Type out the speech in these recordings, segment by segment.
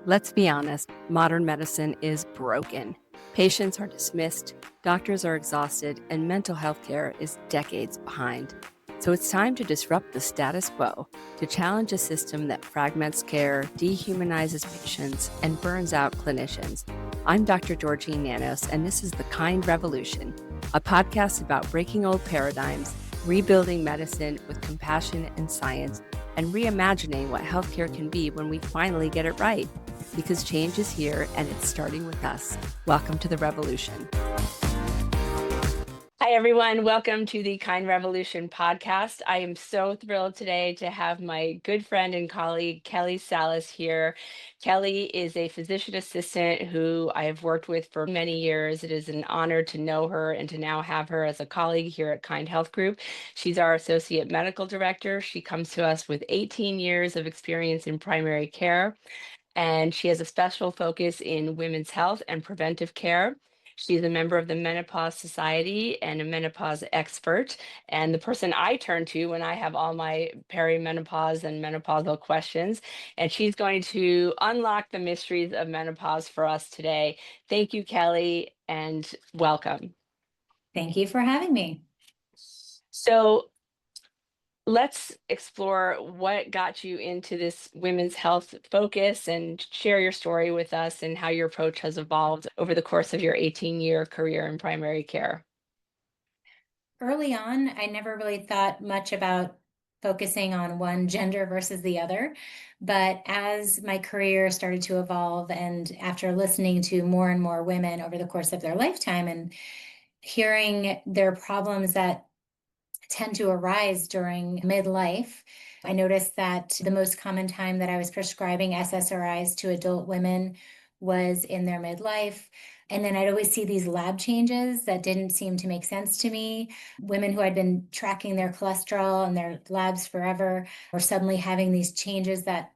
Let's be honest, modern medicine is broken. Patients are dismissed, doctors are exhausted, and mental health care is decades behind. So it's time to disrupt the status quo, to challenge a system that fragments care, dehumanizes patients, and burns out clinicians. I'm Dr. Georgine Nanos, and this is The Kind Revolution, a podcast about breaking old paradigms, rebuilding medicine with compassion and science, and reimagining what healthcare can be when we finally get it right. Because change is here and it's starting with us. Welcome to the revolution. Hi, everyone. Welcome to the Kind Revolution podcast. I am so thrilled today to have my good friend and colleague, Kelly Salas, here. Kelly is a physician assistant who I have worked with for many years. It is an honor to know her and to now have her as a colleague here at Kind Health Group. She's our associate medical director. She comes to us with 18 years of experience in primary care, and she has a special focus in women's health and preventive care. She's a member of the Menopause Society and a menopause expert, and the person I turn to when I have all my perimenopause and menopausal questions. And she's going to unlock the mysteries of menopause for us today. Thank you, Kelly, and welcome. Thank you for having me. So, let's explore what got you into this women's health focus and share your story with us and how your approach has evolved over the course of your 18-year career in primary care. Early on, I never really thought much about focusing on one gender versus the other. But as my career started to evolve, and after listening to more and more women over the course of their lifetime and hearing their problems that tend to arise during midlife, I noticed that the most common time that I was prescribing SSRIs to adult women was in their midlife. And then I'd always see these lab changes that didn't seem to make sense to me. Women who had been tracking their cholesterol and their labs forever were suddenly having these changes that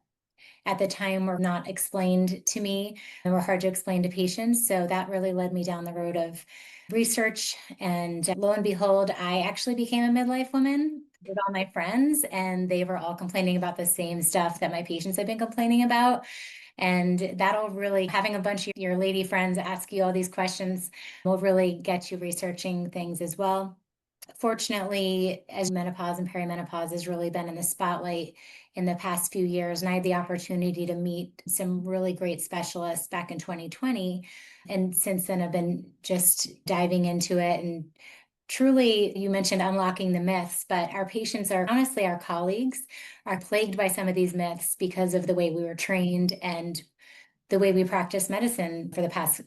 at the time were not explained to me and were hard to explain to patients. So that really led me down the road of research. And lo and behold, I actually became a midlife woman with all my friends, and they were all complaining about the same stuff that my patients had been complaining about. And that'll really, having a bunch of your lady friends ask you all these questions will really get you researching things as well. Fortunately, as menopause and perimenopause has really been in the spotlight in the past few years, and I had the opportunity to meet some really great specialists back in 2020. And since then, I've been just diving into it. And truly, you mentioned unlocking the myths, but our patients are honestly, our colleagues are plagued by some of these myths because of the way we were trained and the way we practice medicine for the past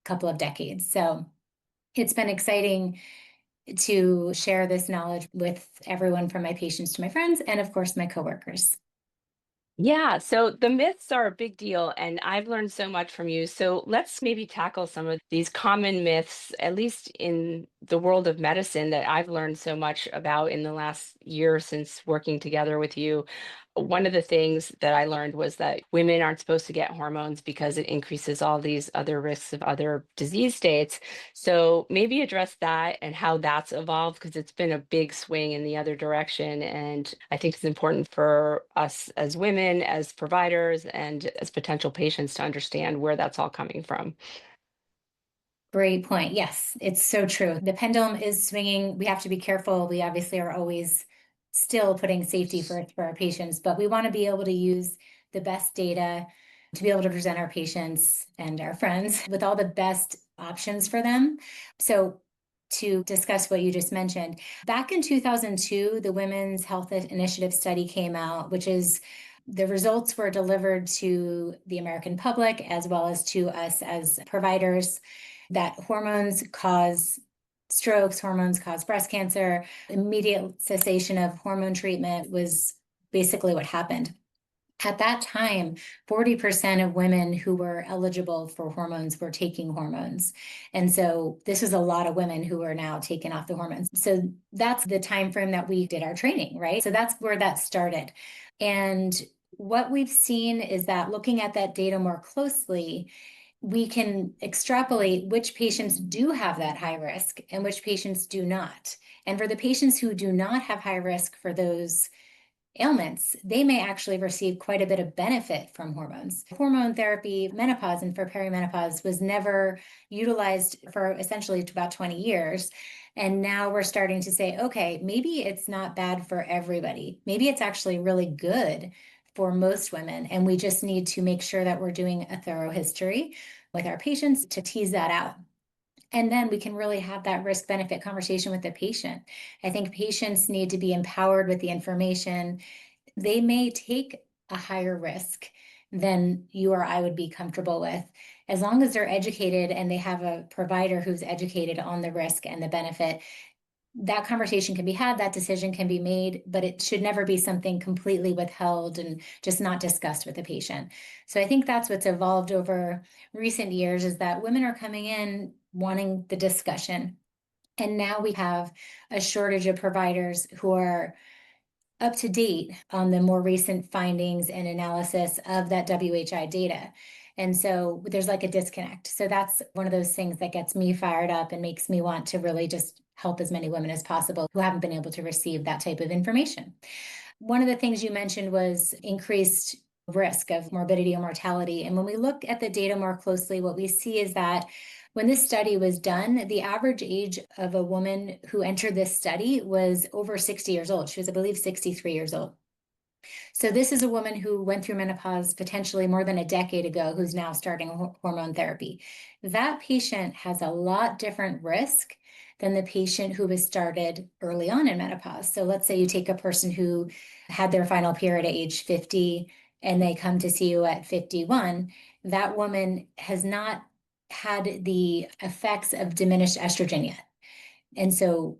couple of decades. So it's been exciting to share this knowledge with everyone, from my patients to my friends, and of course, my coworkers. Yeah, so the myths are a big deal, and I've learned so much from you. So let's maybe tackle some of these common myths, at least in the world of medicine, that I've learned so much about in the last year since working together with you. One of the things that I learned was that women aren't supposed to get hormones because it increases all these other risks of other disease states. So maybe address that and how that's evolved, because it's been a big swing in the other direction. And I think it's important for us as women, as providers, and as potential patients to understand where that's all coming from. Great point. Yes, it's so true. The pendulum is swinging. We have to be careful. We obviously are always still putting safety first for our patients, but we want to be able to use the best data to be able to present our patients and our friends with all the best options for them. So to discuss what you just mentioned, back in 2002, the Women's Health Initiative study came out, which is the results were delivered to the American public as well as to us as providers, that hormones cause strokes, hormones cause breast cancer. Immediate cessation of hormone treatment was basically what happened. At that time, 40% of women who were eligible for hormones were taking hormones. And so this is a lot of women who are now taking off the hormones. So that's the time frame that we did our training, right? So that's where that started. And what we've seen is that looking at that data more closely, we can extrapolate which patients do have that high risk and which patients do not. And for the patients who do not have high risk for those ailments, they may actually receive quite a bit of benefit from hormones. Hormone therapy, menopause and for perimenopause was never utilized for essentially about 20 years. And now we're starting to say, okay, maybe it's not bad for everybody. Maybe it's actually really good for most women. And we just need to make sure that we're doing a thorough history with our patients to tease that out. And then we can really have that risk benefit conversation with the patient. I think patients need to be empowered with the information. They may take a higher risk than you or I would be comfortable with, as long as they're educated and they have a provider who's educated on the risk and the benefit. That conversation can be had, that decision can be made, but it should never be something completely withheld and just not discussed with the patient. So I think that's what's evolved over recent years, is that women are coming in wanting the discussion. And now we have a shortage of providers who are up to date on the more recent findings and analysis of that WHI data. And so there's like a disconnect. So that's one of those things that gets me fired up and makes me want to really just help as many women as possible who haven't been able to receive that type of information. One of the things you mentioned was increased risk of morbidity or mortality. And when we look at the data more closely, what we see is that when this study was done, the average age of a woman who entered this study was over 60 years old. She was, I believe, 63 years old. So this is a woman who went through menopause potentially more than a decade ago, who's now starting hormone therapy. That patient has a lot different risk than the patient who was started early on in menopause. So let's say you take a person who had their final period at age 50 and they come to see you at 51. That woman has not had the effects of diminished estrogen yet. And so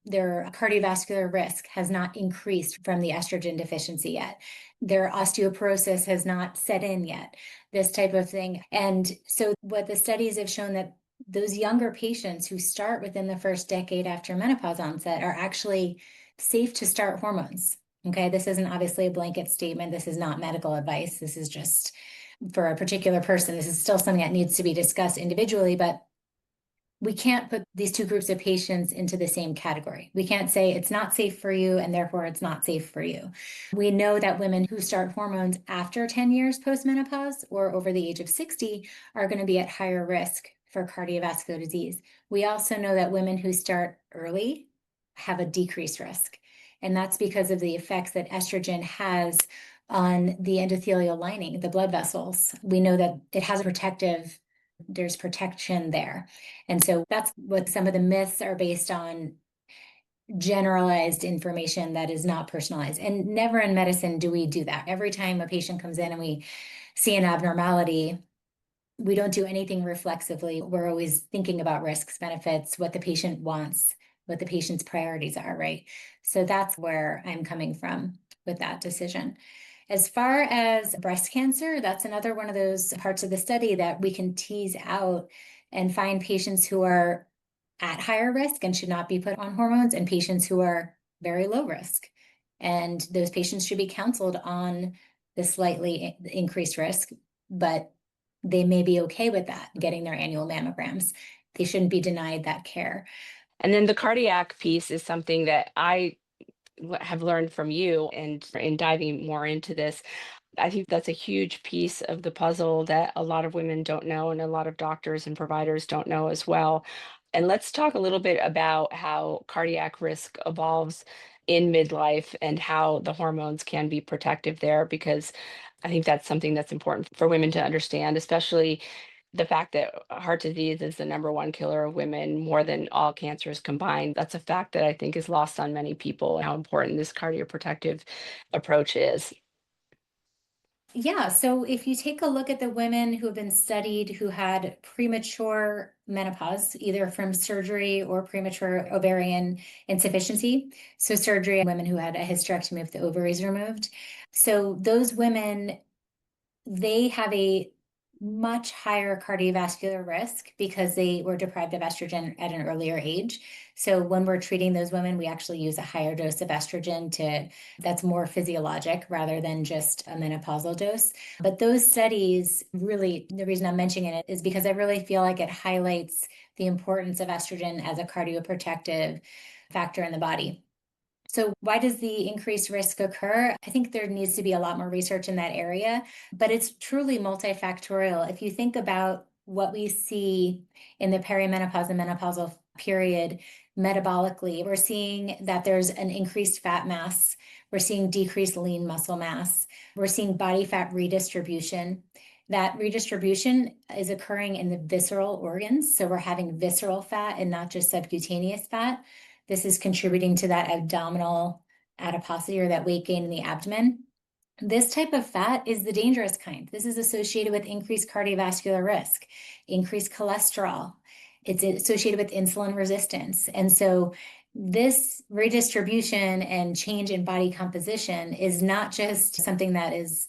their cardiovascular risk has not increased from the estrogen deficiency yet. Their osteoporosis has not set in yet, this type of thing. And so what the studies have shown, that those younger patients who start within the first decade after menopause onset are actually safe to start hormones. Okay, this isn't obviously a blanket statement. This is not medical advice. This is just for a particular person. This is still something that needs to be discussed individually, but we can't put these two groups of patients into the same category. We can't say it's not safe for you and therefore it's not safe for you. We know that women who start hormones after 10 years postmenopause or over the age of 60 are going to be at higher risk for cardiovascular disease. We also know that women who start early have a decreased risk. And that's because of the effects that estrogen has on the endothelial lining, the blood vessels. We know that it has a protective, there's protection there. And so that's what some of the myths are based on, generalized information that is not personalized. And never in medicine do we do that. Every time a patient comes in and we see an abnormality, we don't do anything reflexively. We're always thinking about risks, benefits, what the patient wants, what the patient's priorities are, right? So that's where I'm coming from with that decision. As far as breast cancer, that's another one of those parts of the study that we can tease out and find patients who are at higher risk and should not be put on hormones, and patients who are very low risk. And those patients should be counseled on the slightly increased risk, but they may be okay with that, getting their annual mammograms. They shouldn't be denied that care. And then the cardiac piece is something that I have learned from you, and in diving more into this, I think that's a huge piece of the puzzle that a lot of women don't know, and a lot of doctors and providers don't know as well. And let's talk a little bit about how cardiac risk evolves in midlife and how the hormones can be protective there, because I think that's something that's important for women to understand, especially the fact that heart disease is the number one killer of women more than all cancers combined. That's a fact that I think is lost on many people, how important this cardioprotective approach is. Yeah, so if you take a look at the women who have been studied who had premature menopause, either from surgery or premature ovarian insufficiency, so surgery, women who had a hysterectomy with the ovaries removed. So those women, they have a much higher cardiovascular risk because they were deprived of estrogen at an earlier age. So when we're treating those women, we actually use a higher dose of estrogen that's more physiologic rather than just a menopausal dose. But those studies, really, the reason I'm mentioning it is because I really feel like it highlights the importance of estrogen as a cardioprotective factor in the body. So why does the increased risk occur? I think there needs to be a lot more research in that area, but it's truly multifactorial. If you think about what we see in the perimenopause and menopausal period metabolically, we're seeing that there's an increased fat mass. We're seeing decreased lean muscle mass. We're seeing body fat redistribution. That redistribution is occurring in the visceral organs. So we're having visceral fat and not just subcutaneous fat. This is contributing to that abdominal adiposity or that weight gain in the abdomen. This type of fat is the dangerous kind. This is associated with increased cardiovascular risk, increased cholesterol. It's associated with insulin resistance. And so this redistribution and change in body composition is not just something that is,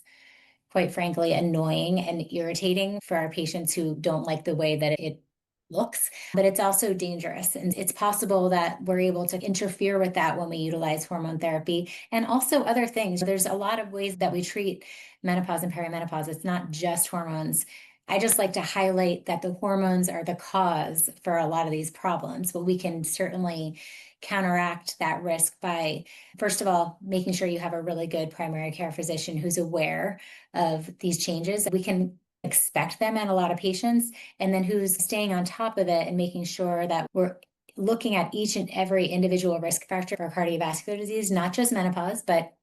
quite frankly, annoying and irritating for our patients who don't like the way that it looks, but it's also dangerous. And it's possible that we're able to interfere with that when we utilize hormone therapy and also other things. There's a lot of ways that we treat menopause and perimenopause. It's not just hormones. I just like to highlight that the hormones are the cause for a lot of these problems, but we can certainly counteract that risk by, first of all, making sure you have a really good primary care physician who's aware of these changes. We can expect them in a lot of patients, and then who's staying on top of it and making sure that we're looking at each and every individual risk factor for cardiovascular disease, not just menopause, but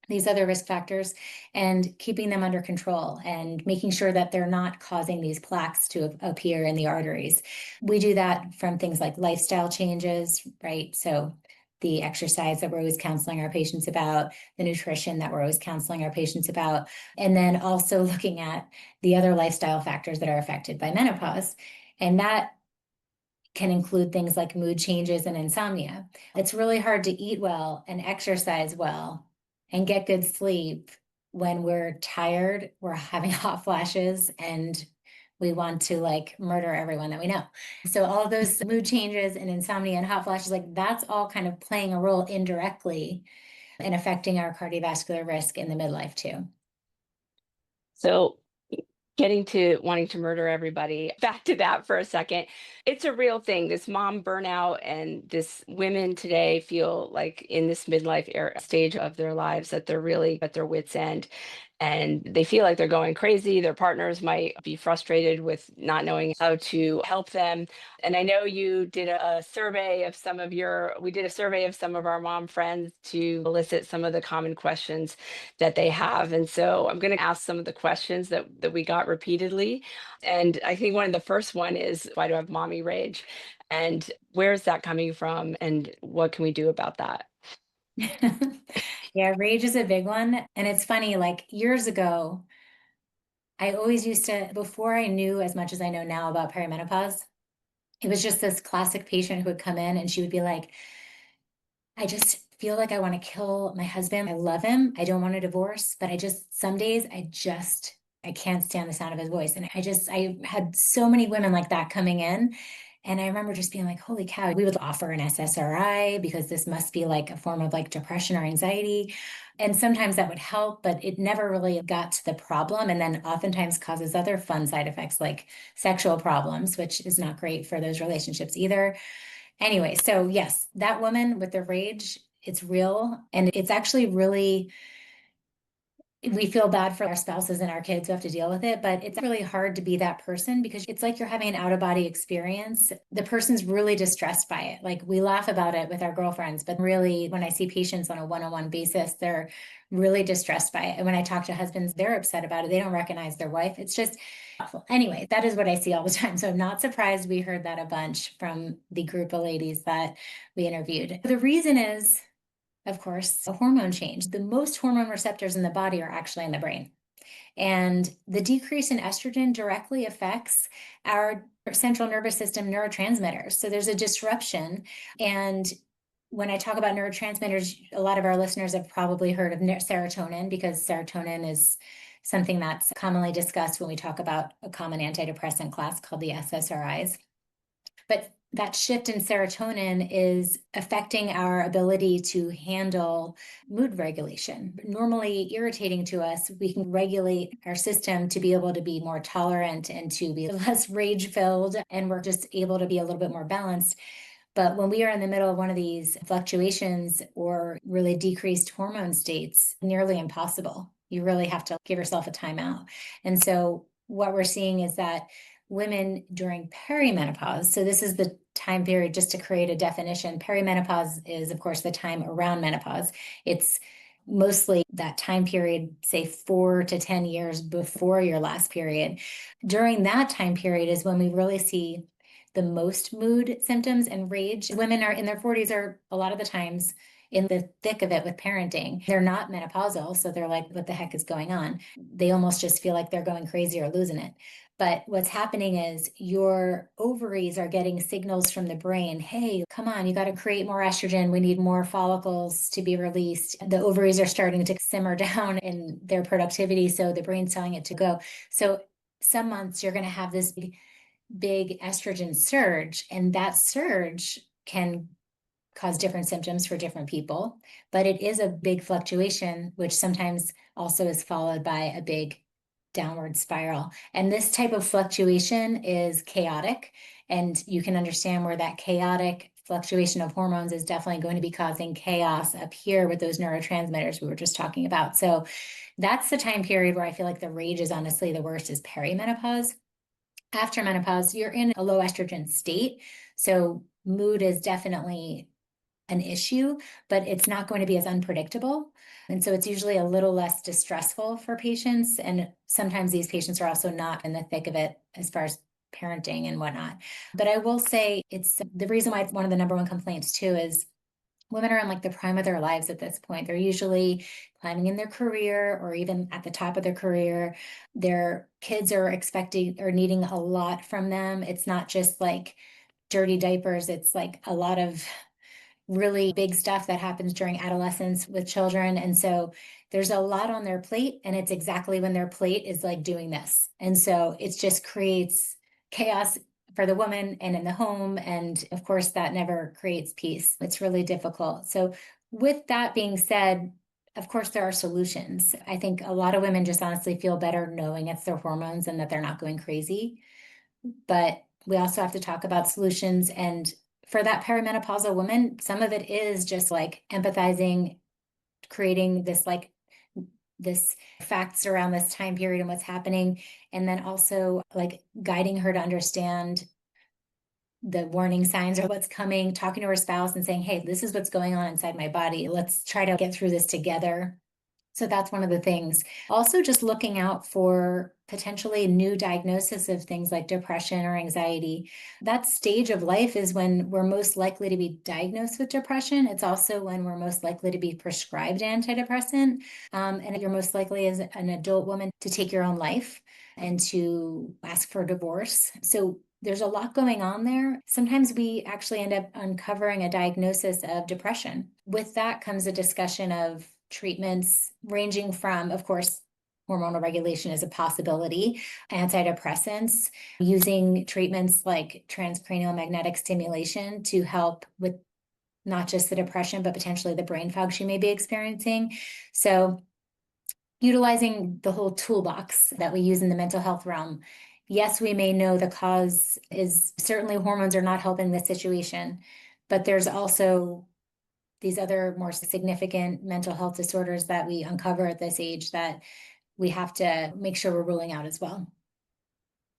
these other risk factors, and keeping them under control and making sure that they're not causing these plaques to appear in the arteries. We do that from things like lifestyle changes, right? So the exercise that we're always counseling our patients about, the nutrition that we're always counseling our patients about, and then also looking at the other lifestyle factors that are affected by menopause. And that can include things like mood changes and insomnia. It's really hard to eat well and exercise well and get good sleep when we're tired, we're having hot flashes, and we want to like murder everyone that we know. So all of those mood changes and insomnia and hot flashes, like that's all kind of playing a role indirectly and affecting our cardiovascular risk in the midlife too. So getting to wanting to murder everybody, back to that for a second. It's a real thing, this mom burnout, and this women today feel like in this midlife era stage of their lives that they're really at their wits' end. And they feel like they're going crazy. Their partners might be frustrated with not knowing how to help them. And I know you did a survey of we did a survey of some of our mom friends to elicit some of the common questions that they have. And so I'm going to ask some of the questions that we got repeatedly. And I think one of the first one is, why do I have mommy rage? And where's that coming from? And what can we do about that? Yeah, rage is a big one. And it's funny, like years ago, I always used to, before I knew as much as I know now about perimenopause, it was just this classic patient who would come in and she would be like, I just feel like I want to kill my husband. I love him. I don't want a divorce, but some days I can't stand the sound of his voice. And I had so many women like that coming in. And I remember just being like, holy cow, we would offer an SSRI because this must be like a form of like depression or anxiety. And sometimes that would help, but it never really got to the problem. And then oftentimes causes other fun side effects like sexual problems, which is not great for those relationships either. Anyway, so yes, that woman with the rage, it's real. And it's actually really, we feel bad for our spouses and our kids who have to deal with it, but it's really hard to be that person because it's like you're having an out of body experience. The person's really distressed by it. Like we laugh about it with our girlfriends, but really when I see patients on a one-on-one basis, they're really distressed by it. And when I talk to husbands, they're upset about it. They don't recognize their wife. It's just awful. Anyway, that is what I see all the time. So I'm not surprised we heard that a bunch from the group of ladies that we interviewed. The reason is, of course, a hormone change. The most hormone receptors in the body are actually in the brain. And the decrease in estrogen directly affects our central nervous system neurotransmitters. So there's a disruption. And when I talk about neurotransmitters, a lot of our listeners have probably heard of serotonin because serotonin is something that's commonly discussed when we talk about a common antidepressant class called the SSRIs. But that shift in serotonin is affecting our ability to handle mood regulation. Normally irritating to us, we can regulate our system to be able to be more tolerant and to be less rage filled, and we're just able to be a little bit more balanced. But when we are in the middle of one of these fluctuations or really decreased hormone states, nearly impossible. You really have to give yourself a timeout. And so what we're seeing is that women during perimenopause, so this is the time period, just to create a definition, perimenopause is, of course, the time around menopause. It's mostly that time period, say 4 to 10 years before your last period. During that time period is when we really see the most mood symptoms and rage. Women are in their 40s are a lot of the times in the thick of it with parenting. They're not menopausal, so they're like, what the heck is going on? They almost just feel like they're going crazy or losing it. But what's happening is your ovaries are getting signals from the brain. Hey, come on, you got to create more estrogen. We need more follicles to be released. The ovaries are starting to simmer down in their productivity. So the brain's telling it to go. So some months you're going to have this big estrogen surge, and that surge can cause different symptoms for different people, but it is a big fluctuation, which sometimes also is followed by a big downward spiral. And this type of fluctuation is chaotic, and you can understand where that chaotic fluctuation of hormones is definitely going to be causing chaos up here with those neurotransmitters we were just talking about. So that's the time period where I feel like the rage is honestly the worst, is perimenopause. After menopause, you're in a low estrogen state. So mood is definitely an issue, but it's not going to be as unpredictable. And so it's usually a little less distressful for patients. And sometimes these patients are also not in the thick of it as far as parenting and whatnot. But I will say it's the reason why it's one of the number one complaints too is women are in like the prime of their lives at this point. They're usually climbing in their career or even at the top of their career. Their kids are expecting or needing a lot from them. It's not just like dirty diapers, it's like a lot of really big stuff that happens during adolescence with children. And so there's a lot on their plate, and it's exactly when their plate is like doing this. And so it just creates chaos for the woman and in the home. And of course, that never creates peace. It's really difficult. So, with that being said, of course, there are solutions. I think a lot of women just honestly feel better knowing it's their hormones and that they're not going crazy. But we also have to talk about solutions. And for that perimenopausal woman, some of it is just like empathizing, creating this facts around this time period and what's happening, and then also like guiding her to understand the warning signs or what's coming, talking to her spouse and saying, hey, this is what's going on inside my body. Let's try to get through this together. So that's one of the things. Also, just looking out for potentially new diagnosis of things like depression or anxiety. That stage of life is when we're most likely to be diagnosed with depression. It's also when we're most likely to be prescribed antidepressant. And you're most likely as an adult woman to take your own life and to ask for a divorce. So there's a lot going on there. Sometimes we actually end up uncovering a diagnosis of depression. With that comes a discussion of treatments ranging from, of course, hormonal regulation is a possibility, antidepressants, using treatments like transcranial magnetic stimulation to help with not just the depression, but potentially the brain fog she may be experiencing. So utilizing the whole toolbox that we use in the mental health realm. Yes, we may know the cause is certainly hormones are not helping the situation, but there's also these other more significant mental health disorders that we uncover at this age that we have to make sure we're ruling out as well.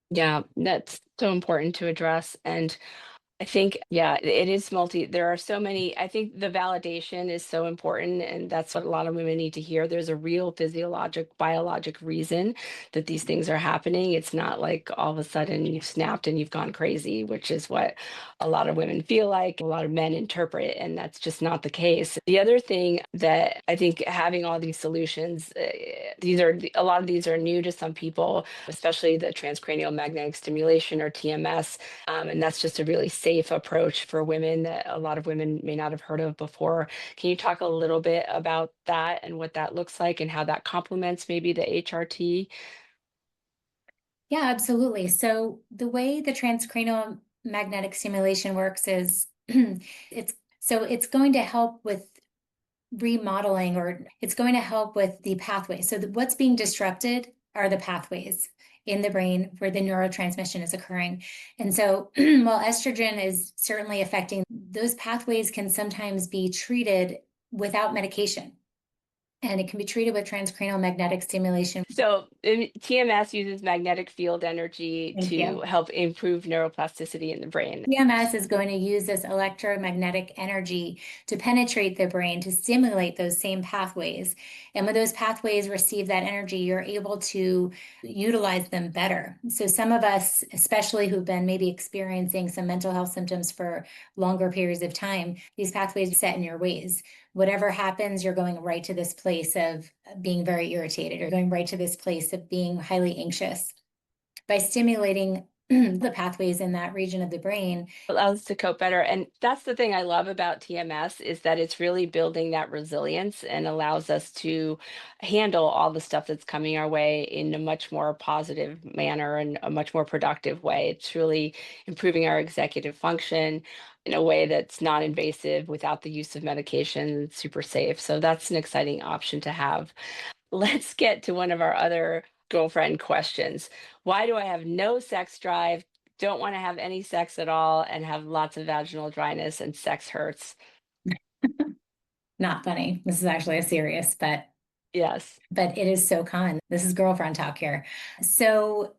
Yeah, that's so important to address. And I think, yeah, it is there are so many. I think the validation is so important, and that's what a lot of women need to hear. There's a real physiologic, biologic reason that these things are happening. It's not like all of a sudden you've snapped and you've gone crazy, which is what a lot of women feel like, a lot of men interpret, and that's just not the case. The other thing that I think having all these solutions, a lot of these are new to some people, especially the transcranial magnetic stimulation or TMS. And that's just a really safe approach for women that a lot of women may not have heard of before. Can you talk a little bit about that and what that looks like and how that complements maybe the HRT? Yeah, absolutely. So the way the transcranial magnetic stimulation works is it's going to help with remodeling, or it's going to help with the pathway. So what's being disrupted are the pathways in the brain where the neurotransmission is occurring. And so while estrogen is certainly affecting, those pathways can sometimes be treated without medication. And it can be treated with transcranial magnetic stimulation. So TMS uses magnetic field energy Thank to you. help improve neuroplasticity in the brain. EMS is going to use this electromagnetic energy to penetrate the brain to stimulate those same pathways. And when those pathways receive that energy, you're able to utilize them better. So some of us, especially who've been maybe experiencing some mental health symptoms for longer periods of time, these pathways set in your ways. Whatever happens, you're going right to this place of being very irritated, or going right to this place of being highly anxious. By stimulating the pathways in that region of the brain. Allows us to cope better. And that's the thing I love about TMS is that it's really building that resilience and allows us to handle all the stuff that's coming our way in a much more positive manner and a much more productive way. It's really improving our executive function in a way that's non-invasive without the use of medication. It's super safe. So that's an exciting option to have. Let's get to one of our other girlfriend questions. Why do I have no sex drive, don't want to have any sex at all, and have lots of vaginal dryness and sex hurts? Not funny. This is actually a serious, Yes. but it is so common. This is girlfriend talk here. So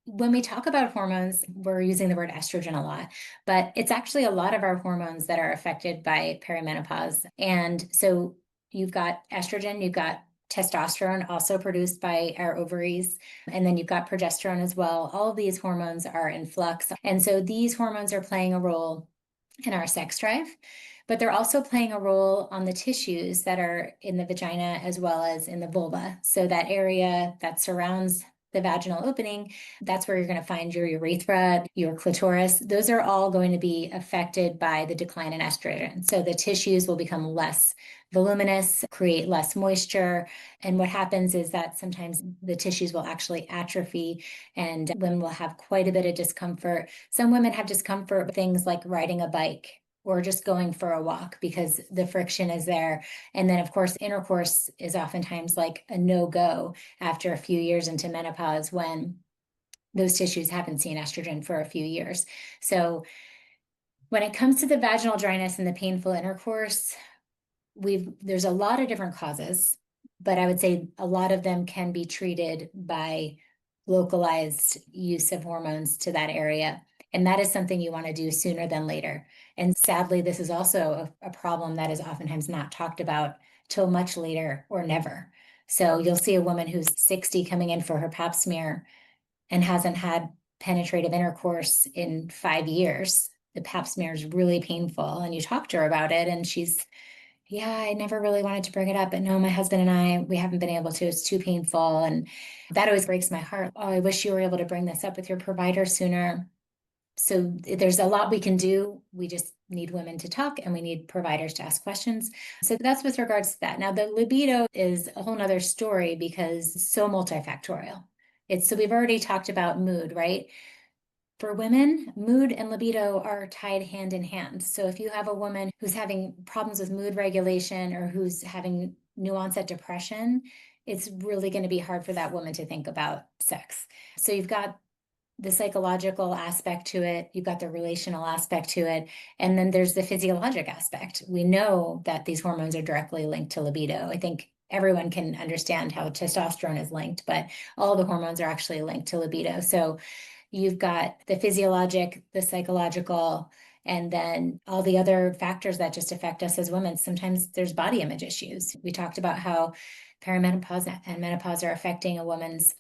when we talk about hormones, we're using the word estrogen a lot, but it's actually a lot of our hormones that are affected by perimenopause. And so you've got estrogen, you've got testosterone also produced by our ovaries, and then you've got progesterone as well. All of these hormones are in flux. And so these hormones are playing a role in our sex drive, but they're also playing a role on the tissues that are in the vagina as well as in the vulva. So that area that surrounds the vaginal opening, that's where you're going to find your urethra, your clitoris. Those are all going to be affected by the decline in estrogen. So the tissues will become less voluminous, create less moisture. And what happens is that sometimes the tissues will actually atrophy and women will have quite a bit of discomfort. Some women have discomfort with things like riding a bike or just going for a walk because the friction is there. And then, of course, intercourse is oftentimes like a no-go after a few years into menopause when those tissues haven't seen estrogen for a few years. So when it comes to the vaginal dryness and the painful intercourse, there's a lot of different causes, but I would say a lot of them can be treated by localized use of hormones to that area. And that is something you want to do sooner than later. And sadly, this is also a problem that is oftentimes not talked about till much later or never. So you'll see a woman who's 60 coming in for her pap smear and hasn't had penetrative intercourse in 5 years. The pap smear is really painful. And you talk to her about it, and she's, yeah, I never really wanted to bring it up, but no, my husband and I, we haven't been able to. It's too painful. And that always breaks my heart. Oh, I wish you were able to bring this up with your provider sooner. So there's a lot we can do. We just need women to talk and we need providers to ask questions. So that's with regards to that. Now, the libido is a whole nother story because it's so multifactorial. So we've already talked about mood, right? For women, mood and libido are tied hand in hand. So if you have a woman who's having problems with mood regulation or who's having new onset depression, it's really going to be hard for that woman to think about sex. So you've got the psychological aspect to it, you've got the relational aspect to it, and then there's the physiologic aspect. We know that these hormones are directly linked to libido. I think everyone can understand how testosterone is linked, but all the hormones are actually linked to libido. So you've got the physiologic, the psychological, and then all the other factors that just affect us as women. Sometimes there's body image issues. We talked about how perimenopause and menopause are affecting a woman's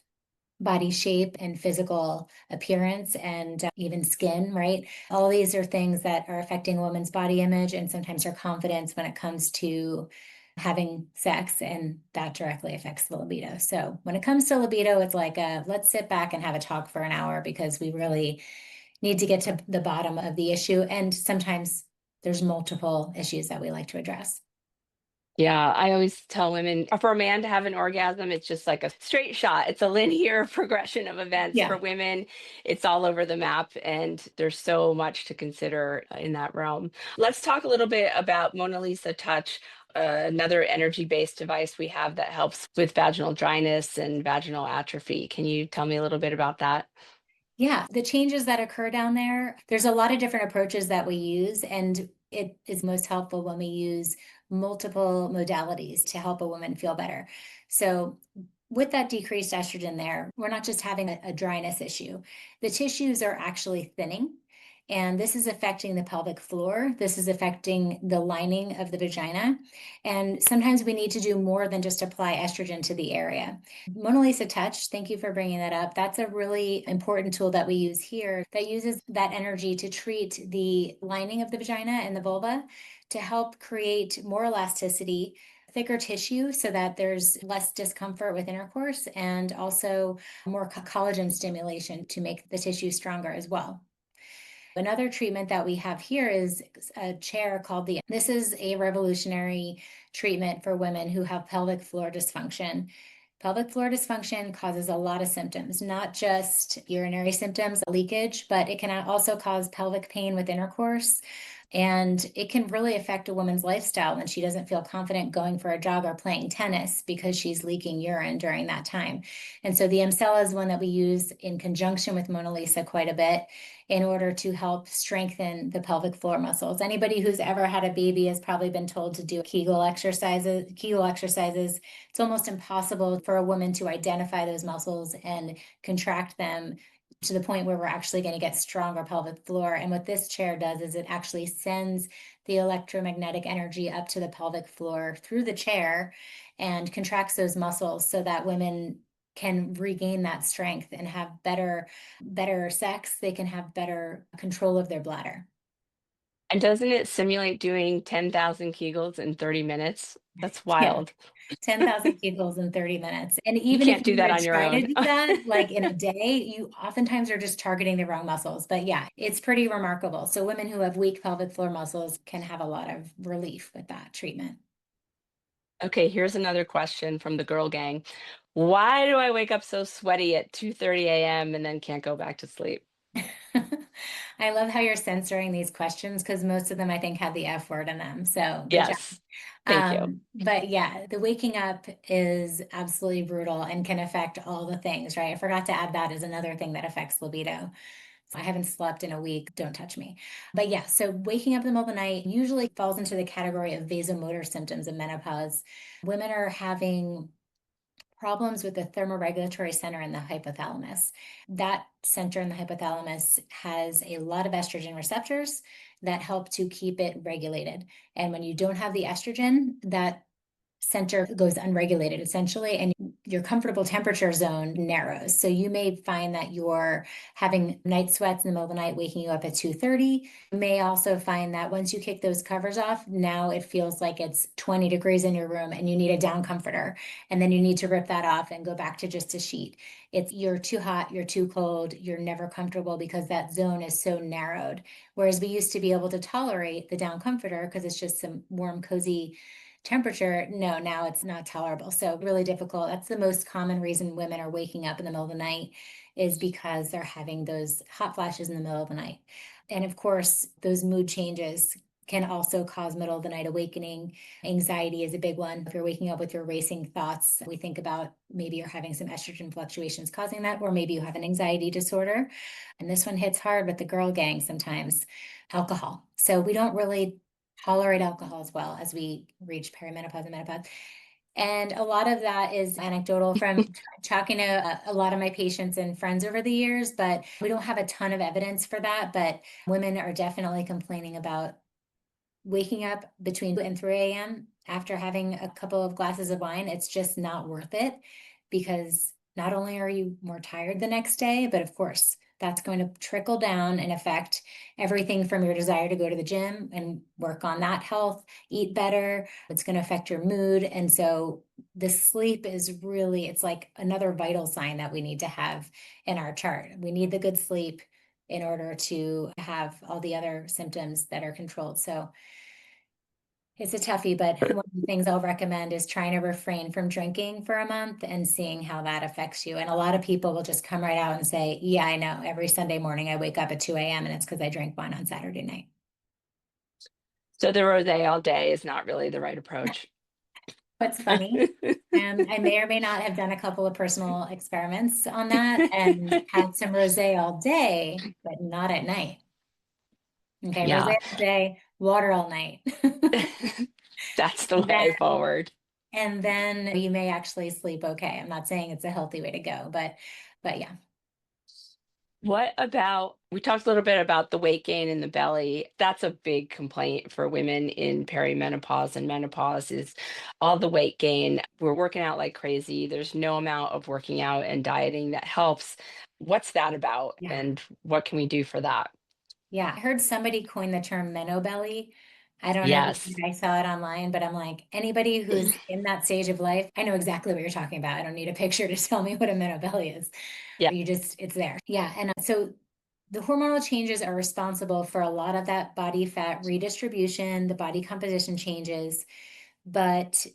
body shape and physical appearance and even skin, right? All these are things that are affecting a woman's body image and sometimes her confidence when it comes to having sex, and that directly affects the libido. So when it comes to libido, it's like let's sit back and have a talk for an hour because we really need to get to the bottom of the issue. And sometimes there's multiple issues that we like to address. Yeah, I always tell women for a man to have an orgasm, it's just like a straight shot. It's a linear progression of events. For Yeah. women, it's all over the map, and there's so much to consider in that realm. Let's talk a little bit about Mona Lisa Touch. another energy-based device we have that helps with vaginal dryness and vaginal atrophy. Can you tell me a little bit about that? Yeah, the changes that occur down there, there's a lot of different approaches that we use, and it is most helpful when we use multiple modalities to help a woman feel better. So, with that decreased estrogen there, we're not just having a dryness issue. The tissues are actually thinning, and this is affecting the pelvic floor. This is affecting the lining of the vagina. And sometimes we need to do more than just apply estrogen to the area. Lisa Touch, thank you for bringing that up. That's a really important tool that we use here that uses that energy to treat the lining of the vagina and the vulva to help create more elasticity, thicker tissue so that there's less discomfort with intercourse, and also more collagen stimulation to make the tissue stronger as well. Another treatment that we have here is a chair called this is a revolutionary treatment for women who have pelvic floor dysfunction. Pelvic floor dysfunction causes a lot of symptoms, not just urinary symptoms, leakage, but it can also cause pelvic pain with intercourse. And it can really affect a woman's lifestyle when she doesn't feel confident going for a jog or playing tennis because she's leaking urine during that time. And so the Emsella is one that we use in conjunction with Mona Lisa quite a bit in order to help strengthen the pelvic floor muscles. Anybody who's ever had a baby has probably been told to do Kegel exercises. It's almost impossible for a woman to identify those muscles and contract them to the point where we're actually going to get stronger pelvic floor. And what this chair does is it actually sends the electromagnetic energy up to the pelvic floor through the chair and contracts those muscles so that women can regain that strength and have better sex. They can have better control of their bladder. And doesn't it simulate doing 10,000 Kegels in 30 minutes? That's Yeah. wild. 10,000 kegels in 30 minutes. And You even if can't you do were that to on your try to own. do that, like in a day, you oftentimes are just targeting the wrong muscles. But yeah, it's pretty remarkable. So women who have weak pelvic floor muscles can have a lot of relief with that treatment. Okay, here's another question from the girl gang. Why do I wake up so sweaty at 2:30 a.m. and then can't go back to sleep? I love how you're censoring these questions because most of them I think have the F word in them. So good job. Yes, thank you. But yeah, the waking up is absolutely brutal and can affect all the things, right? I forgot to add that as another thing that affects libido. I haven't slept in a week, don't touch me. But yeah, so waking up in the middle of the night usually falls into the category of vasomotor symptoms of menopause. Women are having problems with the thermoregulatory center in the hypothalamus. That center in the hypothalamus has a lot of estrogen receptors that help to keep it regulated. And when you don't have the estrogen, that center goes unregulated essentially, and your comfortable temperature zone narrows. So you may find that you're having night sweats in the middle of the night, waking you up at 2:30. You may also find that once you kick those covers off, now it feels like it's 20 degrees in your room and you need a down comforter. And then you need to rip that off and go back to just a sheet. It's you're too hot, you're too cold, you're never comfortable because that zone is so narrowed. Whereas we used to be able to tolerate the down comforter because it's just some warm, cozy temperature. No, now it's not tolerable. So really difficult. That's the most common reason women are waking up in the middle of the night is because they're having those hot flashes in the middle of the night. And of course, those mood changes can also cause middle of the night awakening. Anxiety is a big one. If you're waking up with your racing thoughts, we think about maybe you're having some estrogen fluctuations causing that, or maybe you have an anxiety disorder. And this one hits hard with the girl gang sometimes, alcohol. So we don't really tolerate alcohol as well as we reach perimenopause and menopause. And a lot of that is anecdotal from talking to a lot of my patients and friends over the years, but we don't have a ton of evidence for that. But women are definitely complaining about waking up between 2 and 3 a.m. after having a couple of glasses of wine. It's just not worth it because not only are you more tired the next day, but of course, that's going to trickle down and affect everything from your desire to go to the gym and work on that health, eat better. It's going to affect your mood. And so the sleep is really, it's like another vital sign that we need to have in our chart. We need the good sleep in order to have all the other symptoms that are controlled. So it's a toughie, but one of the things I'll recommend is trying to refrain from drinking for a month and seeing how that affects you. And a lot of people will just come right out and say, yeah, I know. Every Sunday morning I wake up at 2 a.m. and it's because I drank wine on Saturday night. So the rosé all day is not really the right approach. What's funny, I may or may not have done a couple of personal experiments on that and had some rosé all day, but not at night. Okay, rosé Yeah, all day, water all night. that's the And way then, forward. and then you may actually sleep okay. I'm not saying it's a healthy way to go, but yeah. What about, we talked a little bit about the weight gain in the belly. That's a big complaint for women in perimenopause and menopause is all the weight gain. We're working out like crazy. There's no amount of working out and dieting that helps. What's that about? Yeah. And what can we do for that? Yeah, I heard somebody coin the term Meno belly. I don't know who Yes. I saw it online, but I'm like, anybody who's in that stage of life, I know exactly what you're talking about. I don't need a picture to tell me what a Meno belly is. Yeah. It's there. Yeah. And so the hormonal changes are responsible for a lot of that body fat redistribution, the body composition changes, but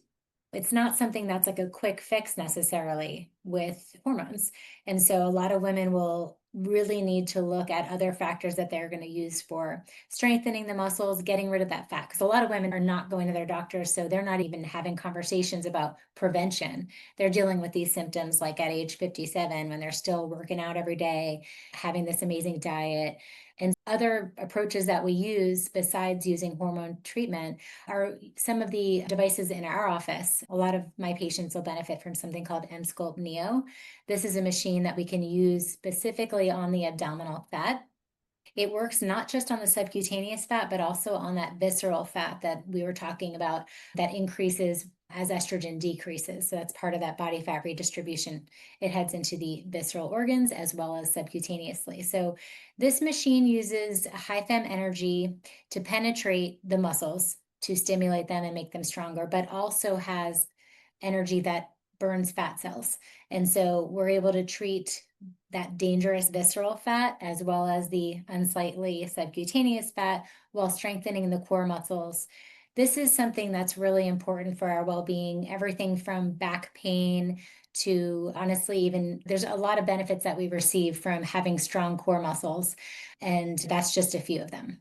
it's not something that's like a quick fix necessarily with hormones. And so a lot of women will really need to look at other factors that they're going to use for strengthening the muscles, getting rid of that fat. Because a lot of women are not going to their doctors, so they're not even having conversations about prevention. They're dealing with these symptoms like at age 57 when they're still working out every day, having this amazing diet. And other approaches that we use besides using hormone treatment are some of the devices in our office. A lot of my patients will benefit from something called Emsculpt Neo. This is a machine that we can use specifically on the abdominal fat. It works not just on the subcutaneous fat, but also on that visceral fat that we were talking about that increases as estrogen decreases. So that's part of that body fat redistribution. It heads into the visceral organs as well as subcutaneously. So this machine uses high fem energy to penetrate the muscles to stimulate them and make them stronger, but also has energy that burns fat cells. And so we're able to treat that dangerous visceral fat as well as the unsightly subcutaneous fat while strengthening the core muscles. This is something that's really important for our well-being, everything from back pain to honestly, even there's a lot of benefits that we receive from having strong core muscles, and that's just a few of them.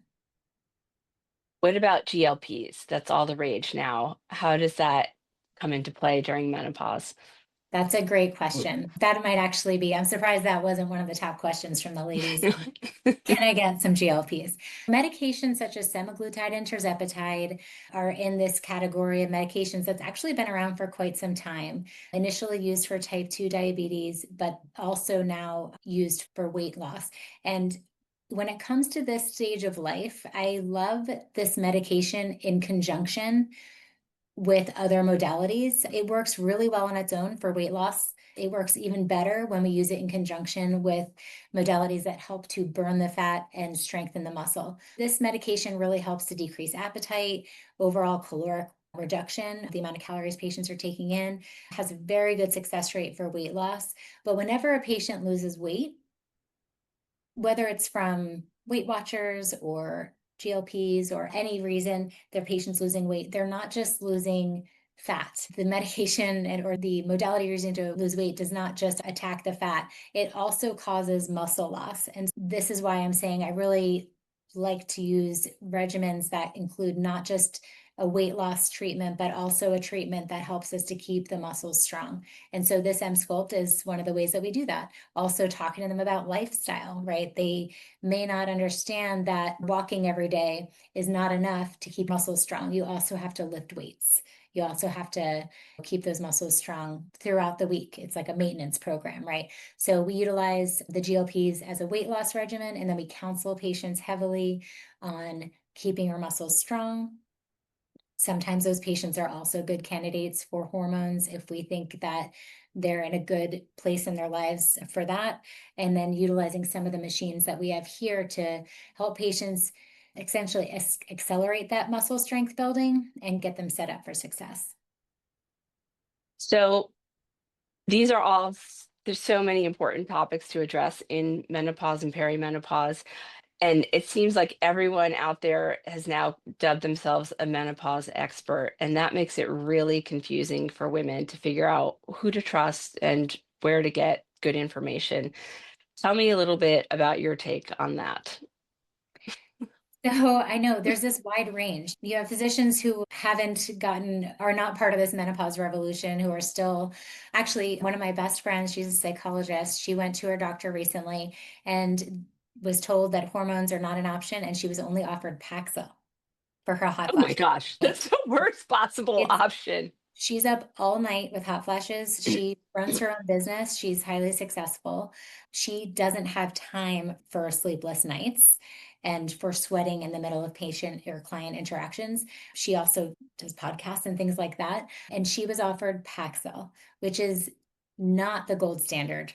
What about GLPs? That's all the rage now. How does that come into play during menopause? That's a great question. That might actually be, I'm surprised that wasn't one of the top questions from the ladies. Can I get some GLPs? Medications such as semaglutide and tirzepatide are in this category of medications that's actually been around for quite some time. Initially used for type 2 diabetes, but also now used for weight loss. And when it comes to this stage of life, I love this medication in conjunction with other modalities. It works really well on its own for weight loss. It works even better when we use it in conjunction with modalities that help to burn the fat and strengthen the muscle. This medication really helps to decrease appetite, overall caloric reduction, the amount of calories patients are taking in, has a very good success rate for weight loss. But whenever a patient loses weight, whether it's from Weight Watchers or GLPs or any reason their patients losing weight, they're not just losing fat. The medication or the modality you're using to lose weight does not just attack the fat, it also causes muscle loss. And this is why I'm saying I really like to use regimens that include not just a weight loss treatment, but also a treatment that helps us to keep the muscles strong. And so this M Sculpt is one of the ways that we do that. Also talking to them about lifestyle, right? They may not understand that walking every day is not enough to keep muscles strong. You also have to lift weights. You also have to keep those muscles strong throughout the week. It's like a maintenance program, right? So we utilize the GLPs as a weight loss regimen, and then we counsel patients heavily on keeping our muscles strong. Sometimes those patients are also good candidates for hormones if we think that they're in a good place in their lives for that. And then utilizing some of the machines that we have here to help patients essentially accelerate that muscle strength building and get them set up for success. So these are all, there's so many important topics to address in menopause and perimenopause. And it seems like everyone out there has now dubbed themselves a menopause expert. And that makes it really confusing for women to figure out who to trust and where to get good information. Tell me a little bit about your take on that. So I know there's this wide range. You have physicians who are not part of this menopause revolution, who are still, actually, one of my best friends, she's a psychologist. She went to her doctor recently and was told that hormones are not an option, and she was only offered Paxil for her hot Oh my flash. gosh, that's the worst possible It's option. She's up all night with hot flashes. She runs her own business. She's highly successful. She doesn't have time for sleepless nights and for sweating in the middle of patient or client interactions. She also does podcasts and things like that. And she was offered Paxil, which is not the gold standard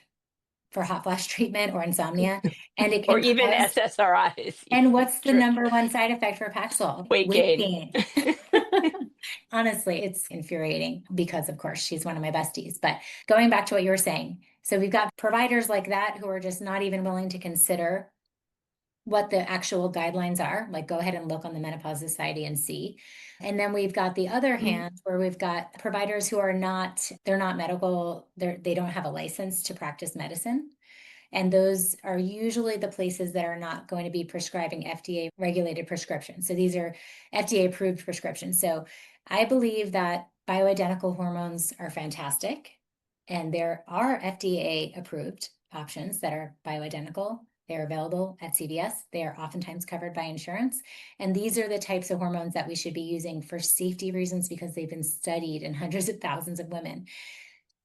for hot flash treatment or insomnia. And it Or can even cause, SSRIs. and what's the True. number one side effect for Paxil? Weight Weight gain. gain. Honestly, it's infuriating because, of course, she's one of my besties. But going back to what you were saying, so we've got providers like that who are just not even willing to consider what the actual guidelines are. Like, go ahead and look on the Menopause Society and see. And then we've got the other Mhm. hand where we've got providers who are not, they're not medical, they don't have a license to practice medicine. And those are usually the places that are not going to be prescribing FDA regulated prescriptions. So these are FDA approved prescriptions. So I believe that bioidentical hormones are fantastic. And there are FDA approved options that are bioidentical. They're available at CVS. They are oftentimes covered by insurance. And these are the types of hormones that we should be using for safety reasons because they've been studied in hundreds of thousands of women.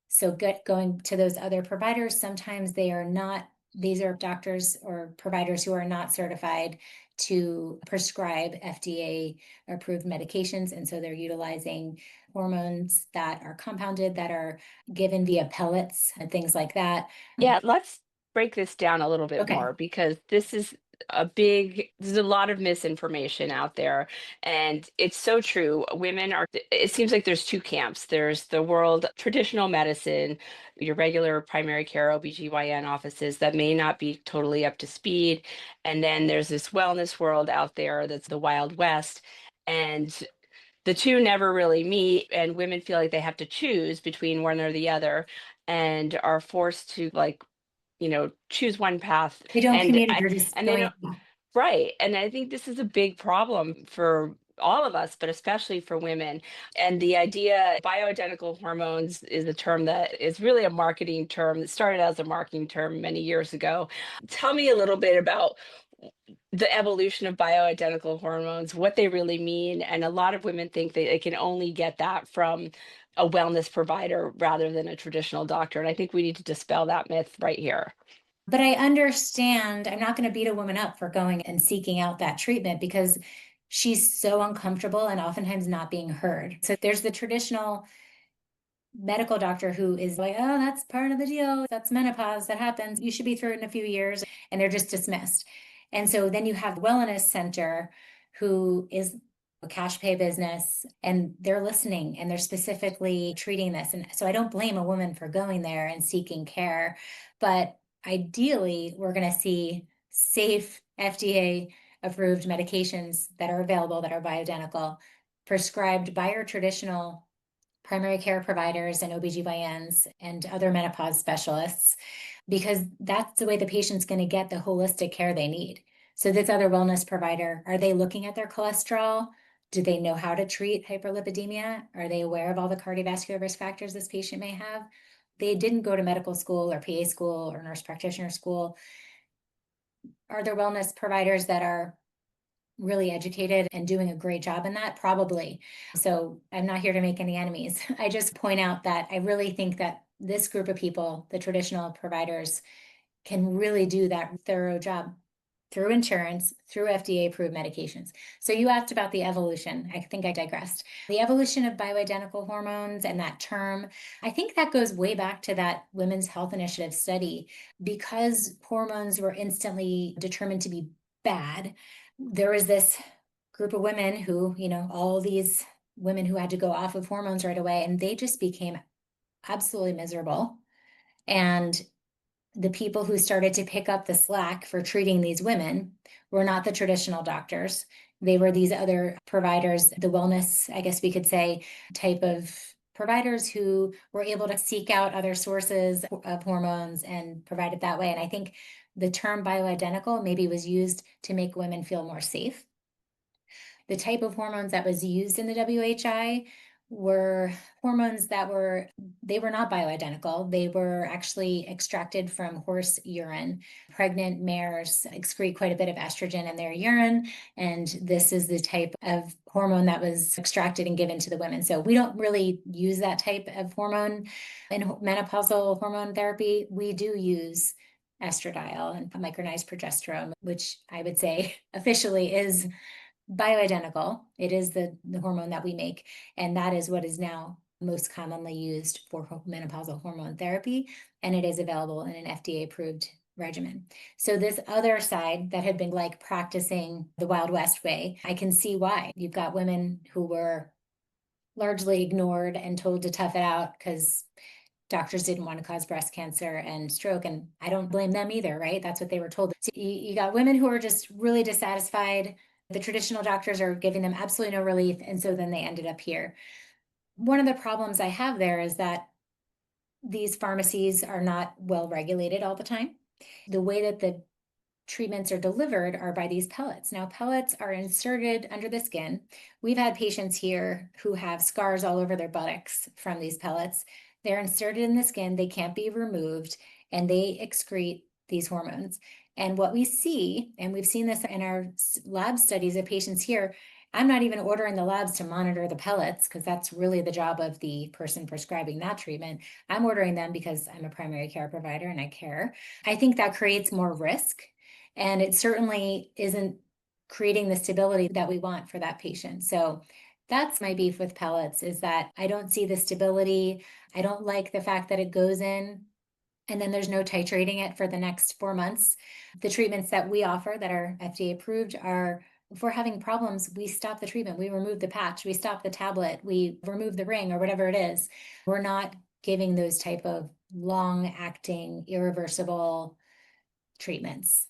So going to those other providers, sometimes they are not, these are doctors or providers who are not certified to prescribe FDA approved medications. And so they're utilizing hormones that are compounded, that are given via pellets and things like that. Yeah, let's break this down a little bit Okay. more because there's a lot of misinformation out there. And it's so true. It seems like there's two camps. There's the world traditional medicine, your regular primary care OBGYN offices that may not be totally up to speed. And then there's this wellness world out there that's the Wild West. And the two never really meet, and women feel like they have to choose between one or the other and are forced to, like, choose one path. They don't and communicate, I they're just and they going. don't. Right, and I think this is a big problem for all of us, but especially for women. And the idea bioidentical hormones is a term that is really a marketing term that started as a marketing term many years ago. Tell me a little bit about the evolution of bioidentical hormones, what they really mean. And a lot of women think that they can only get that from a wellness provider rather than a traditional doctor. And I think we need to dispel that myth right here. But I understand, I'm not going to beat a woman up for going and seeking out that treatment because she's so uncomfortable and oftentimes not being heard. So there's the traditional medical doctor who is like, oh, that's part of the deal. That's menopause. That happens. You should be through it in a few years. And they're just dismissed. And so then you have Wellness Center, who is a cash pay business, and they're listening and they're specifically treating this. And so I don't blame a woman for going there and seeking care. But ideally, we're going to see safe FDA approved medications that are available that are bioidentical, prescribed by your traditional primary care providers and OBGYNs and other menopause specialists, because that's the way the patient's going to get the holistic care they need. So this other wellness provider, are they looking at their cholesterol? Do they know how to treat hyperlipidemia? Are they aware of all the cardiovascular risk factors this patient may have? They didn't go to medical school or PA school or nurse practitioner school. Are there wellness providers that are really educated and doing a great job in that? Probably. So I'm not here to make any enemies. I just point out that I really think that this group of people, the traditional providers, can really do that thorough job through insurance, through FDA approved medications. So you asked about the evolution. I think I digressed. The evolution of bioidentical hormones and that term, I think that goes way back to that Women's Health Initiative study. Because hormones were instantly determined to be bad, there was this group of women who, all these women who had to go off of hormones right away, and they just became absolutely miserable. And the people who started to pick up the slack for treating these women were not the traditional doctors. They were these other providers, the wellness, I guess we could say, type of providers who were able to seek out other sources of hormones and provide it that way. And I think the term bioidentical maybe was used to make women feel more safe The type of hormones that was used in the WHI were hormones they were not bioidentical. They were actually extracted from horse urine. Pregnant mares excrete quite a bit of estrogen in their urine, and this is the type of hormone that was extracted and given to the women. So we don't really use that type of hormone in menopausal hormone therapy. We do use estradiol and micronized progesterone, which I would say officially is bioidentical. It is the hormone that we make, and that is what is now most commonly used for menopausal hormone therapy, and it is available in an FDA-approved regimen. So this other side that had been like practicing the Wild West way, I can see why. You've got women who were largely ignored and told to tough it out because doctors didn't want to cause breast cancer and stroke, and I don't blame them either, right? That's what they were told. So you got women who are just really dissatisfied. The traditional doctors are giving them absolutely no relief, and so then they ended up here. One of the problems I have there is that these pharmacies are not well regulated all the time. The way that the treatments are delivered are by these pellets. Now, pellets are inserted under the skin. We've had patients here who have scars all over their buttocks from these pellets. They're inserted in the skin, they can't be removed, and they excrete these hormones. And what we see, and we've seen this in our lab studies of patients here, I'm not even ordering the labs to monitor the pellets because that's really the job of the person prescribing that treatment. I'm ordering them because I'm a primary care provider and I care. I think that creates more risk, and it certainly isn't creating the stability that we want for that patient. So that's my beef with pellets, is that I don't see the stability. I don't like the fact that it goes in and then there's no titrating it for the next 4 months. The treatments that we offer that are FDA approved are, if we're having problems, we stop the treatment, we remove the patch, we stop the tablet, we remove the ring or whatever it is. We're not giving those type of long acting, irreversible treatments.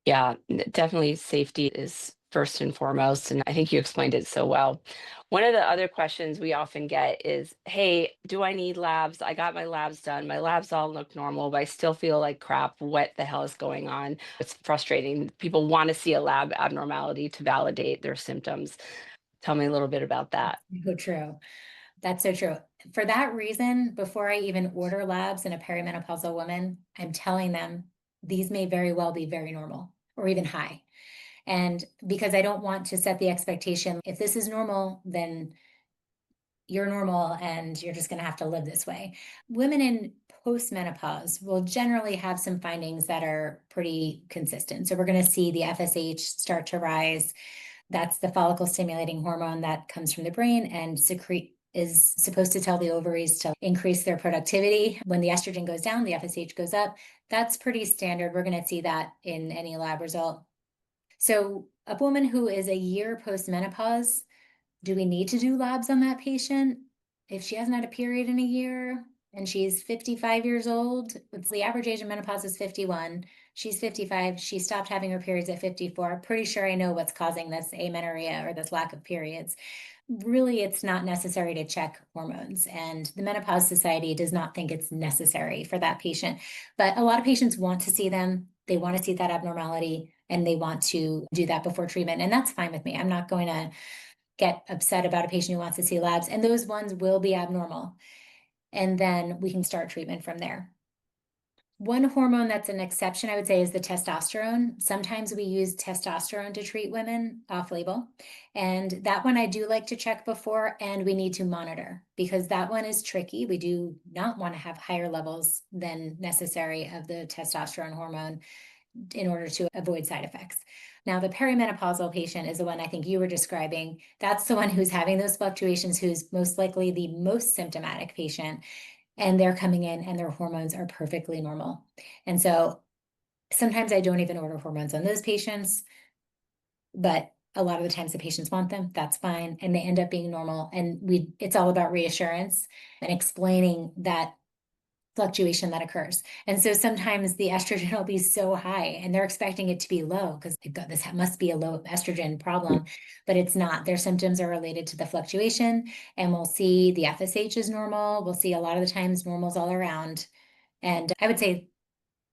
Yeah, definitely safety is first and foremost. And I think you explained it so well. One of the other questions we often get is, hey, do I need labs? I got my labs done. My labs all look normal, but I still feel like crap. What the hell is going on? It's frustrating. People want to see a lab abnormality to validate their symptoms. Tell me a little bit about that. So true. That's so true. For that reason, before I even order labs in a perimenopausal woman, I'm telling them these may very well be very normal or even high. And because I don't want to set the expectation, if this is normal, then you're normal and you're just going to have to live this way. Women in postmenopause will generally have some findings that are pretty consistent. So we're going to see the FSH start to rise. That's the follicle stimulating hormone that comes from the brain and is supposed to tell the ovaries to increase their productivity. When the estrogen goes down, the FSH goes up. That's pretty standard. We're going to see that in any lab result. So a woman who is a year post-menopause, do we need to do labs on that patient? If she hasn't had a period in a year and she's 55 years old, the average age of menopause is 51. She's 55. She stopped having her periods at 54. Pretty sure I know what's causing this amenorrhea or this lack of periods. Really, it's not necessary to check hormones, and the Menopause Society does not think it's necessary for that patient. But a lot of patients want to see them. They want to see that abnormality and they want to do that before treatment. And that's fine with me. I'm not going to get upset about a patient who wants to see labs, and those ones will be abnormal. And then we can start treatment from there. One hormone that's an exception, I would say, is the testosterone. Sometimes we use testosterone to treat women off label. And that one I do like to check before, and we need to monitor because that one is tricky. We do not want to have higher levels than necessary of the testosterone hormone in order to avoid side effects. Now, the perimenopausal patient is the one I think you were describing. That's the one who's having those fluctuations, who's most likely the most symptomatic patient. And they're coming in and their hormones are perfectly normal. And so sometimes I don't even order hormones on those patients, but a lot of the times the patients want them, that's fine. And they end up being normal. And it's all about reassurance and explaining that fluctuation that occurs. And so sometimes the estrogen will be so high and they're expecting it to be low because they've got this must be a low estrogen problem, but it's not. Their symptoms are related to the fluctuation, and we'll see the FSH is normal. We'll see a lot of the times normals all around. And I would say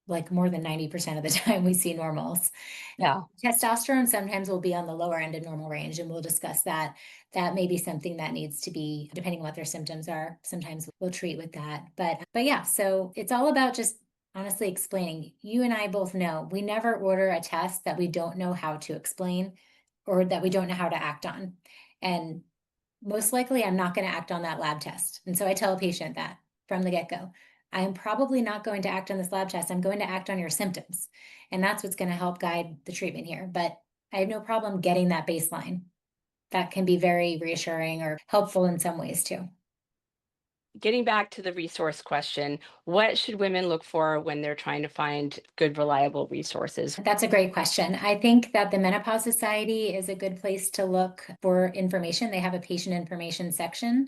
like more than 90% of the time we see normals. Yeah. Testosterone sometimes will be on the lower end of normal range, and we'll discuss that. That may be something that needs to be, depending on what their symptoms are. Sometimes we'll treat with that. But yeah, so it's all about just honestly explaining. You and I both know we never order a test that we don't know how to explain or that we don't know how to act on. And most likely I'm not going to act on that lab test. And so I tell a patient that from the get-go. I'm probably not going to act on this lab test. I'm going to act on your symptoms. And that's what's going to help guide the treatment here. But I have no problem getting that baseline. That can be very reassuring or helpful in some ways too. Getting back to the resource question, what should women look for when they're trying to find good, reliable resources? That's a great question. I think that the Menopause Society is a good place to look for information. They have a patient information section.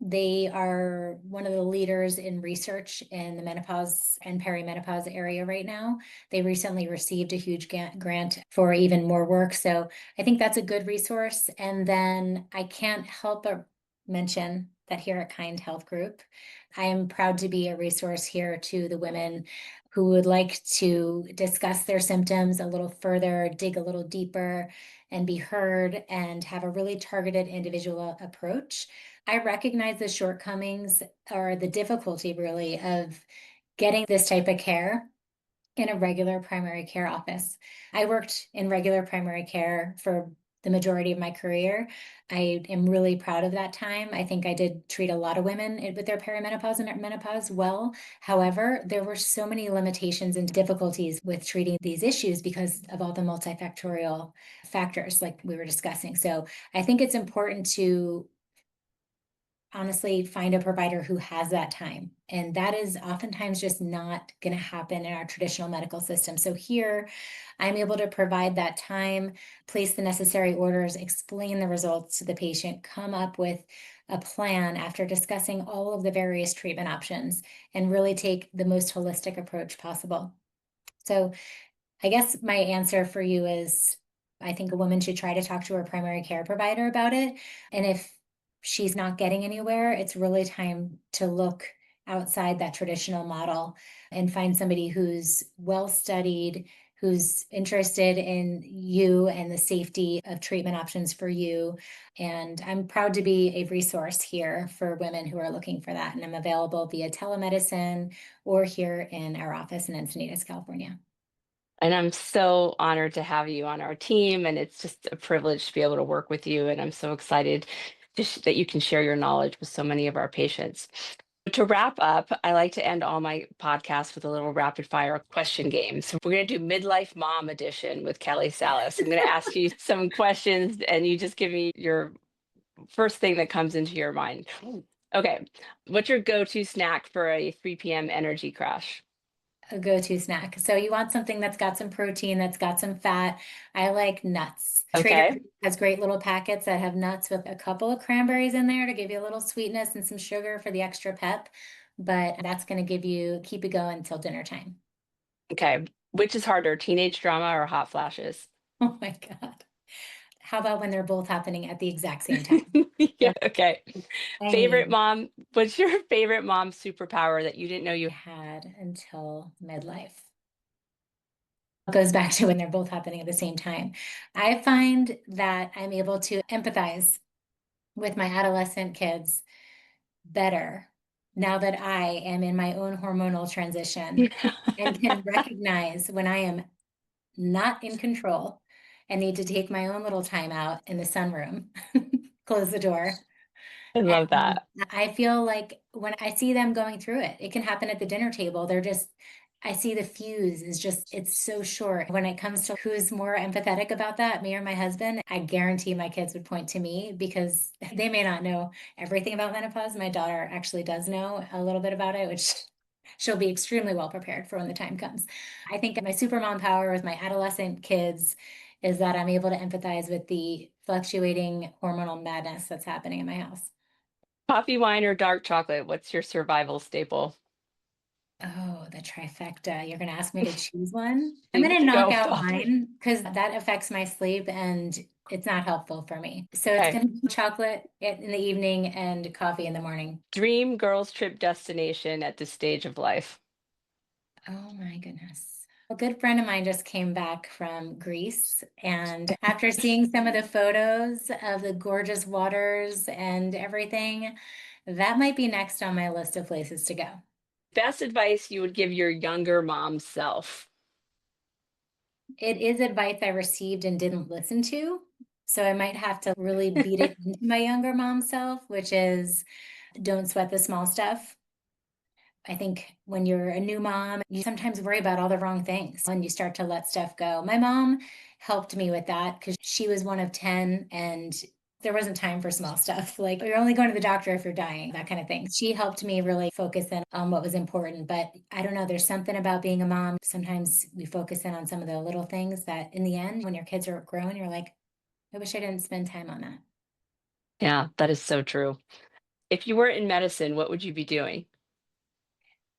They are one of the leaders in research in the menopause and perimenopause area right now. They recently received a huge grant for even more work. So I think that's a good resource. And then I can't help but mention that here at Kind Health Group, I am proud to be a resource here to the women who would like to discuss their symptoms a little further, dig a little deeper, and be heard and have a really targeted individual approach. I recognize the shortcomings or the difficulty really of getting this type of care in a regular primary care office. I worked in regular primary care for the majority of my career. I am really proud of that time. I think I did treat a lot of women with their perimenopause and menopause well. However, there were so many limitations and difficulties with treating these issues because of all the multifactorial factors like we were discussing. So I think it's important to honestly find a provider who has that time. And that is oftentimes just not going to happen in our traditional medical system. So here, I'm able to provide that time, place the necessary orders, explain the results to the patient, come up with a plan after discussing all of the various treatment options, and really take the most holistic approach possible. So I guess my answer for you is I think a woman should try to talk to her primary care provider about it. And if she's not getting anywhere, it's really time to look outside that traditional model and find somebody who's well studied, who's interested in you and the safety of treatment options for you. And I'm proud to be a resource here for women who are looking for that. And I'm available via telemedicine or here in our office in Encinitas, California. And I'm so honored to have you on our team, and it's just a privilege to be able to work with you. And I'm so excited that you can share your knowledge with so many of our patients. To wrap up, I like to end all my podcasts with a little rapid fire question game. So we're going to do Midlife Mom Edition with Kelly Salas. I'm going to ask you some questions, and you just give me your first thing that comes into your mind. Okay. What's your go-to snack for a 3 p.m. energy crash? A go-to snack. So you want something that's got some protein, that's got some fat. I like nuts. Trader Okay. Joe's has great little packets that have nuts with a couple of cranberries in there to give you a little sweetness and some sugar for the extra pep. But that's going to keep you going until dinner time. Okay. Which is harder, teenage drama or hot flashes? Oh my God. How about when they're both happening at the exact same time? Yeah, okay. I Favorite mean, mom, what's your favorite mom superpower that you didn't know I you had until midlife. It goes back to when they're both happening at the same time. I find that I'm able to empathize with my adolescent kids better now that I am in my own hormonal transition and can recognize when I am not in control and need to take my own little time out in the sunroom, close the door. I love And that. I feel like when I see them going through it, it can happen at the dinner table. I see the fuse is just, it's so short. When it comes to who's more empathetic about that, me or my husband, I guarantee my kids would point to me because they may not know everything about menopause. My daughter actually does know a little bit about it, which she'll be extremely well prepared for when the time comes. I think my supermom power with my adolescent kids is that I'm able to empathize with the fluctuating hormonal madness that's happening in my house. Coffee, wine, or dark chocolate? What's your survival staple? Oh, the trifecta. You're going to ask me to choose one? I'm You going get to to go knock with out all three. wine because that affects my sleep and it's not helpful for me. So it's Okay. going to be chocolate in the evening and coffee in the morning. Dream girls trip destination at this stage of life. Oh my goodness. A good friend of mine just came back from Greece, and after seeing some of the photos of the gorgeous waters and everything, that might be next on my list of places to go. Best advice you would give your younger mom self? It is advice I received and didn't listen to, so I might have to really beat it into my younger mom self, which is don't sweat the small stuff. I think when you're a new mom, you sometimes worry about all the wrong things when you start to let stuff go. My mom helped me with that because she was one of 10 and there wasn't time for small stuff. Like you're only going to the doctor if you're dying, that kind of thing. She helped me really focus in on what was important. But I don't know, there's something about being a mom. Sometimes we focus in on some of the little things that in the end, when your kids are grown, you're like, I wish I didn't spend time on that. Yeah, that is so true. If you weren't in medicine, what would you be doing?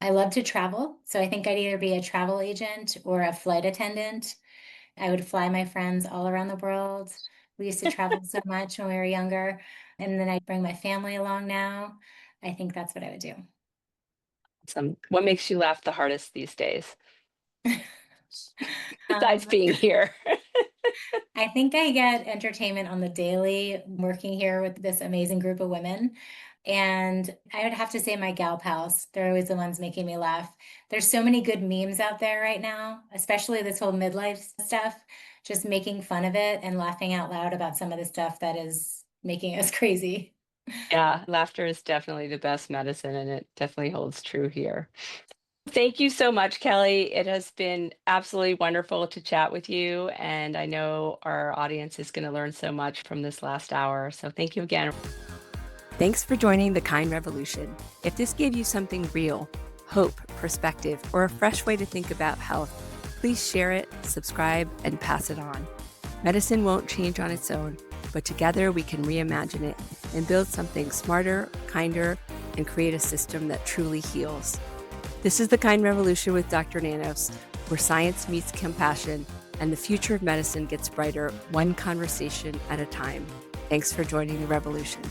I love to travel. So I think I'd either be a travel agent or a flight attendant. I would fly my friends all around the world. We used to travel so much when we were younger. And then I'd bring my family along now. I think that's what I would do. What makes you laugh the hardest these days, besides Um, being here? I think I get entertainment on the daily working here with this amazing group of women. And I would have to say my gal pals, they're always the ones making me laugh. There's so many good memes out there right now, especially this whole midlife stuff, just making fun of it and laughing out loud about some of the stuff that is making us crazy. Yeah, laughter is definitely the best medicine, and it definitely holds true here. Thank you so much, Kelly. It has been absolutely wonderful to chat with you, and I know our audience is going to learn so much from this last hour. So thank you again. Thanks for joining the Kind Revolution. If this gave you something real, hope, perspective, or a fresh way to think about health, please share it, subscribe, and pass it on. Medicine won't change on its own, but together we can reimagine it and build something smarter, kinder, and create a system that truly heals. This is the Kind Revolution with Dr. Nanos, where science meets compassion and the future of medicine gets brighter one conversation at a time. Thanks for joining the revolution.